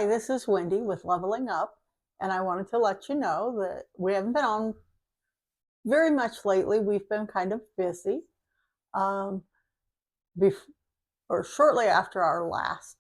Hi, this is Wendy with Leveling Up, and I wanted to let you know that we haven't been on very much lately. We've been kind of busy. Um, or shortly after our last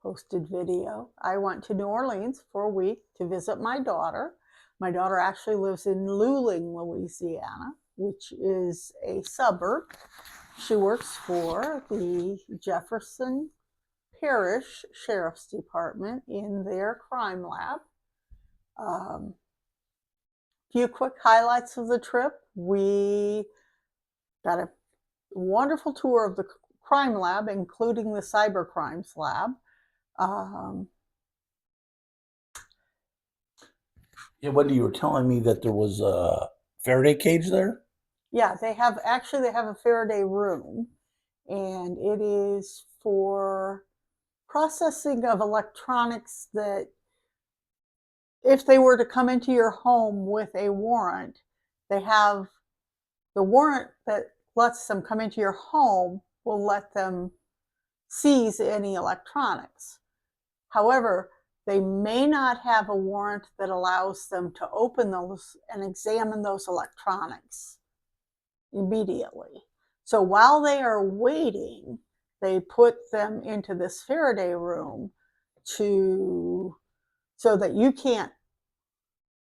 posted video, I went to New Orleans for a week to visit my daughter. My daughter actually lives in Luling, Louisiana, which is a suburb. She works for the Jefferson Parish Sheriff's Department in their crime lab. Few quick highlights of the trip. We got a wonderful tour of the crime lab, including the cyber crimes lab. Yeah, Wendy, you were telling me that there was a Faraday cage there? Yeah, they have a Faraday room, and it is for processing of electronics that if they were to come into your home with a warrant, they have the warrant that lets them come into your home will let them seize any electronics. However, they may not have a warrant that allows them to open those and examine those electronics immediately. So while they are waiting, they put them into this Faraday room so that you can't,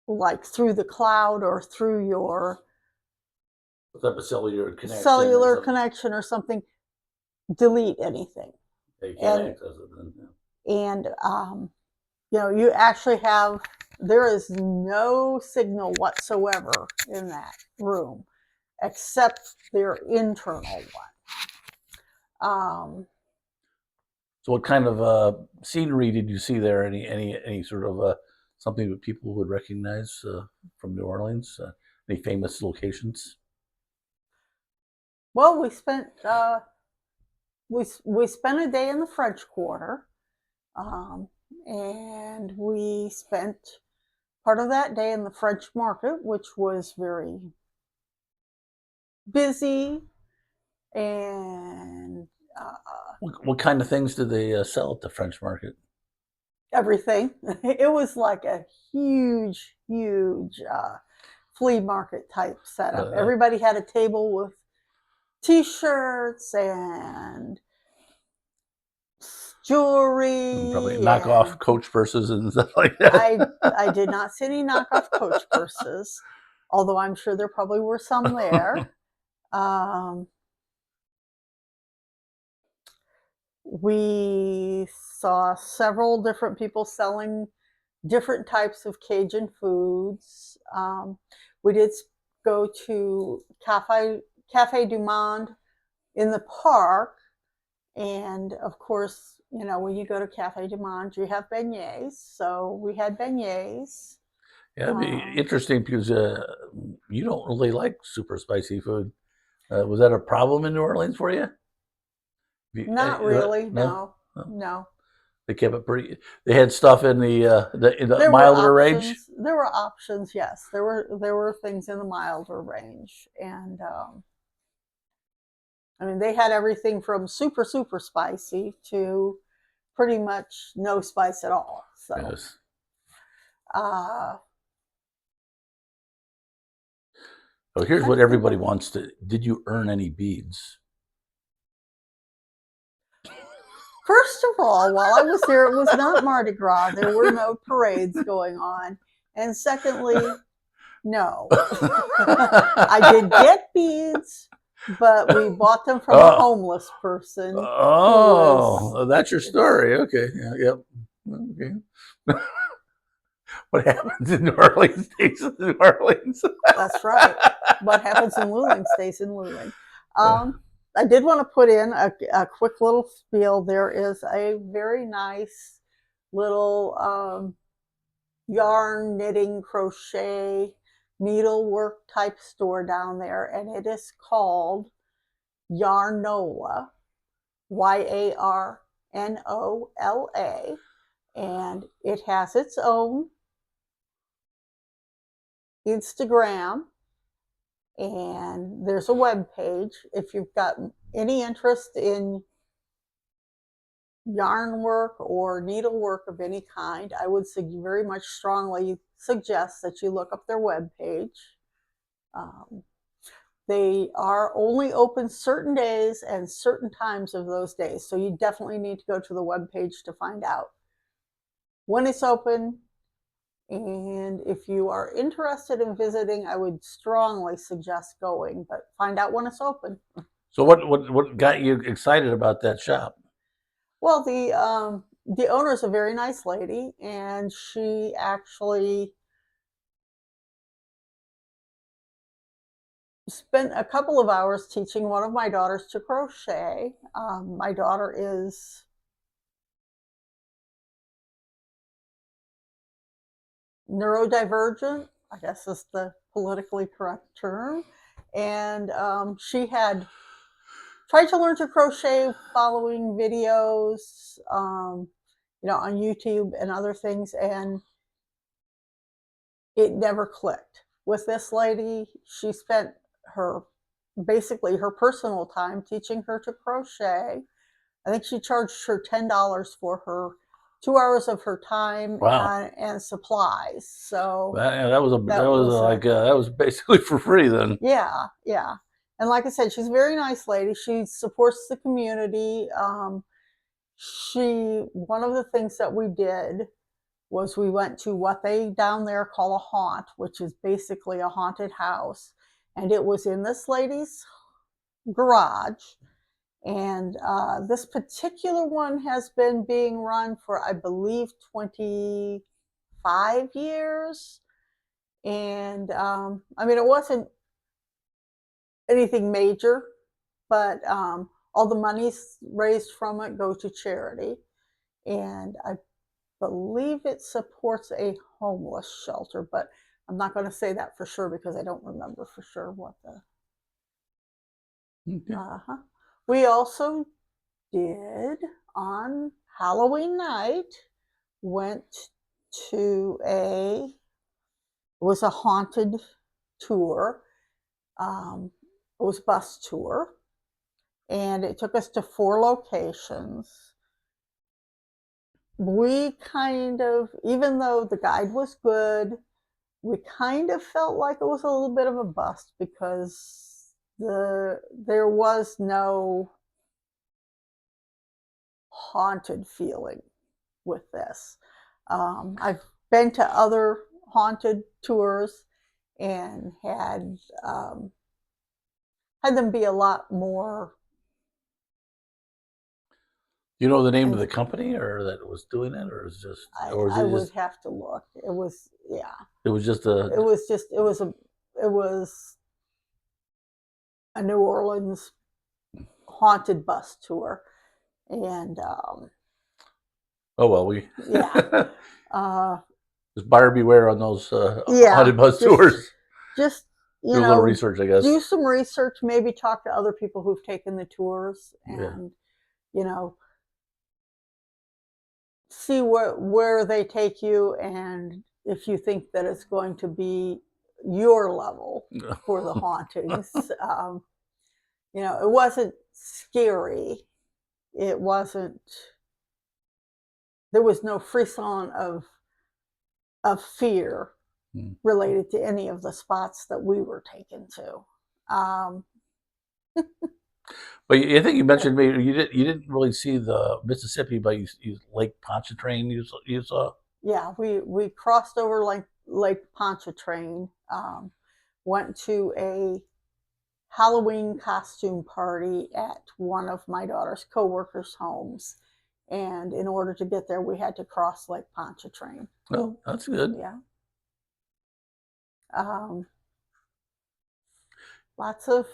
like through the cloud or through your Type of cellular connection. cellular connection or something, delete anything. You can't access it then. And you actually there is no signal whatsoever in that room except their internal one. So what kind of scenery did you see there? Any sort of something that people would recognize from New Orleans? Any famous locations? Well, we spent a day in the French Quarter, and we spent part of that day in the French Market, which was very busy. And what kind of things do they sell at the French Market? everything. It was like a huge flea market type setup. Everybody had a table with t-shirts and jewelry. Probably knockoff Coach purses and stuff like that. I did not see any knockoff Coach purses, although I'm sure there probably were some there. We saw several different people selling different types of Cajun foods. We did go to Cafe du Monde in the park. And of course, when you go to Cafe du Monde, you have beignets. So we had beignets. Yeah, it'd be interesting because you don't really like super spicy food. Was that a problem in New Orleans for you? Not really, no. They kept it pretty. They had stuff in the milder range. There were options, yes. There were things in the milder range, and I mean, they had everything from super spicy to pretty much no spice at all. So, yes. So here's what everybody wants to. Did you earn any beads? First of all, while I was there, it was not Mardi Gras. There were no parades going on. And secondly, no. I did get beads, but we bought them from a homeless person. Oh, that's your story. Okay. Yep. Okay. What happens in New Orleans stays in New Orleans. That's right. What happens in Luling stays in Luling. I did want to put in a quick little spiel. There is a very nice little yarn, knitting, crochet, needlework type store down there, and it is called NOLA, YARNOLA, and it has its own Instagram, and there's a web page. If you've got any interest in yarn work or needlework of any kind, I would very much strongly suggest that you look up their webpage. They are only open certain days and certain times of those days, so you definitely need to go to the webpage to find out when it's open. And if you are interested in visiting, I would strongly suggest going, but find out when it's open. So what got you excited about that shop? Well, the owner is a very nice lady, and she actually spent a couple of hours teaching one of my daughters to crochet. My daughter is neurodivergent, I guess is the politically correct term, and she had tried to learn to crochet following videos, on YouTube and other things, and it never clicked. With this lady, she spent her basically her personal time teaching her to crochet. I think she charged her $10 for her 2 hours of her time Wow. and supplies. So That was basically for free then. yeah, yeah. And like I said, she's a very nice lady. She supports the community. One of the things that we did was we went to what they down there call a haunt, which is basically a haunted house. And it was in this lady's garage. And this particular one has been being run for, I believe, 25 years. And it wasn't anything major, but all the monies raised from it go to charity. And I believe it supports a homeless shelter, but I'm not going to say that for sure because I don't remember for sure what the. Okay. We also did on Halloween night went to it was a haunted tour. It was a bus tour, and it took us to 4 locations. We kind of, even though the guide was good, we kind of felt like it was a little bit of a bust because there was no haunted feeling with this. I've been to other haunted tours and had them be a lot more. You know the name of the company or that was doing it, or is just, or is I it would just? have to look. It was It was just a. it was a New Orleans haunted bus tour, and Oh well, yeah, just buyer beware on those yeah, haunted bus tours. just Do a little research, I guess. do some research. Maybe talk to other people who've taken the tours, Yeah. and see where they take you, and if you think that it's going to be your level for the hauntings. It wasn't scary. It wasn't. There was no frisson of fear related to any of the spots that we were taken to. But I think you mentioned maybe you didn't really see the Mississippi, but you Lake Pontchartrain you saw. Yeah, we crossed over Lake Pontchartrain. Went to a Halloween costume party at one of my daughter's coworkers' homes, and in order to get there, we had to cross Lake Pontchartrain. Oh, that's good. Yeah. Lots of.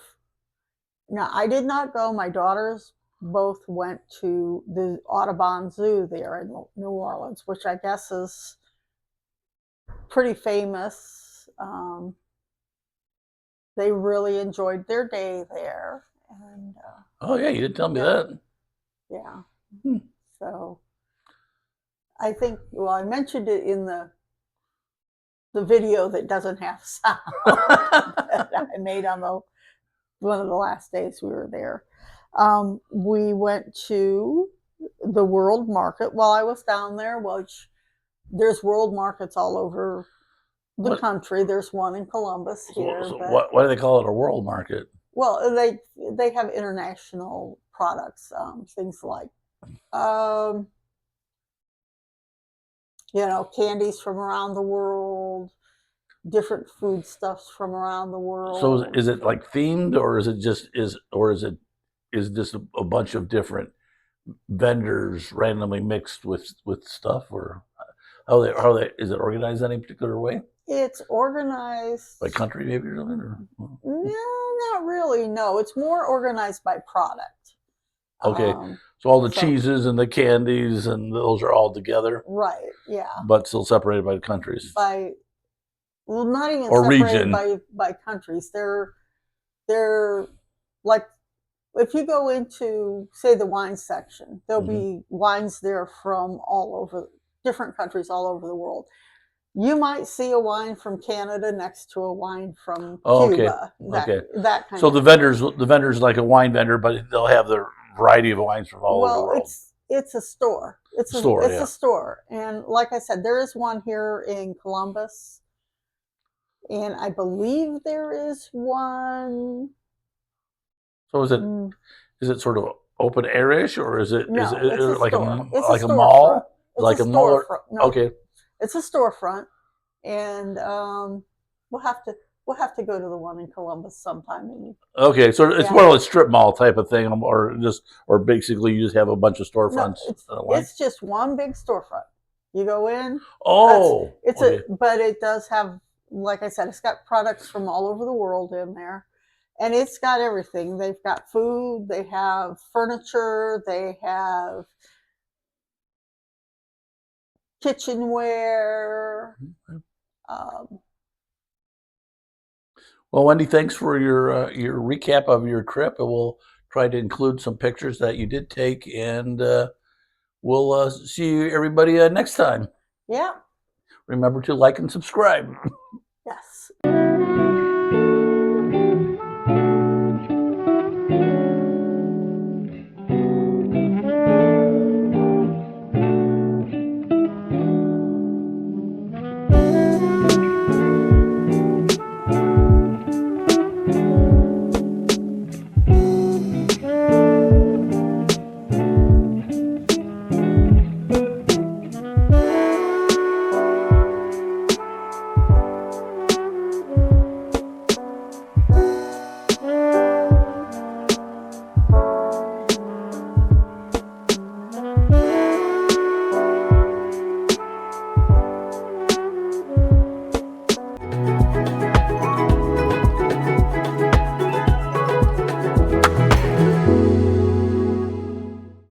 Now, I did not go. My daughters both went to the Audubon Zoo there in New Orleans, which I guess is pretty famous. They really enjoyed their day there, and Oh yeah, you didn't tell me that. yeah. So I think, well, I mentioned it in the video that doesn't have sound that I made on one of the last days we were there. We went to the world market while I was down there, which there's world markets all over the What? country. There's one in Columbus here, So but why do they call it a world market? well, they have international products, things like um, candies from around the world, different foodstuffs from around the So world. is it like themed, or is it just is this a bunch of different vendors randomly mixed with stuff, or how they is it organized any particular way, It's organized. by country maybe or something? Or, No, not really. No, it's more organized by product. okay, Um, so all the so cheeses and the candies and those are all together, right, yeah, but still separated by countries by well, not even or separated region. by countries. They're like if you go into say the wine section, there'll Hmm. be wines there from all over different countries all over the world. You might see a wine from Canada next to a wine from Oh, okay, Cuba, okay. that kind So of thing. the vendors like a wine vendor, but they'll have the variety of wines from all over the Well, world. it's a store. Store, It's yeah. a store, and like I said, there is one here in Columbus, and I believe there is one. So Mm, is it sort of open airish, or is no, it's a it store. It's a like a storefront. mall, It's a like a mall? Or, storefront. No, okay, it's a storefront, and we'll have to we'll have to go to the one in Columbus sometime. And okay. So it's yeah, more like a strip mall type of thing, or basically you just have a bunch of no, storefronts in a line. it's just one big storefront. You go in. Oh, It's a okay, but it does have, like I said, it's got products from all over the world in there, and it's got everything. They've got food, they have furniture, they have kitchenware. Um, well, Wendy, thanks for your recap of your trip, and we'll try to include some pictures that you did take, and we'll see you everybody next time. yeah, Remember to like and subscribe.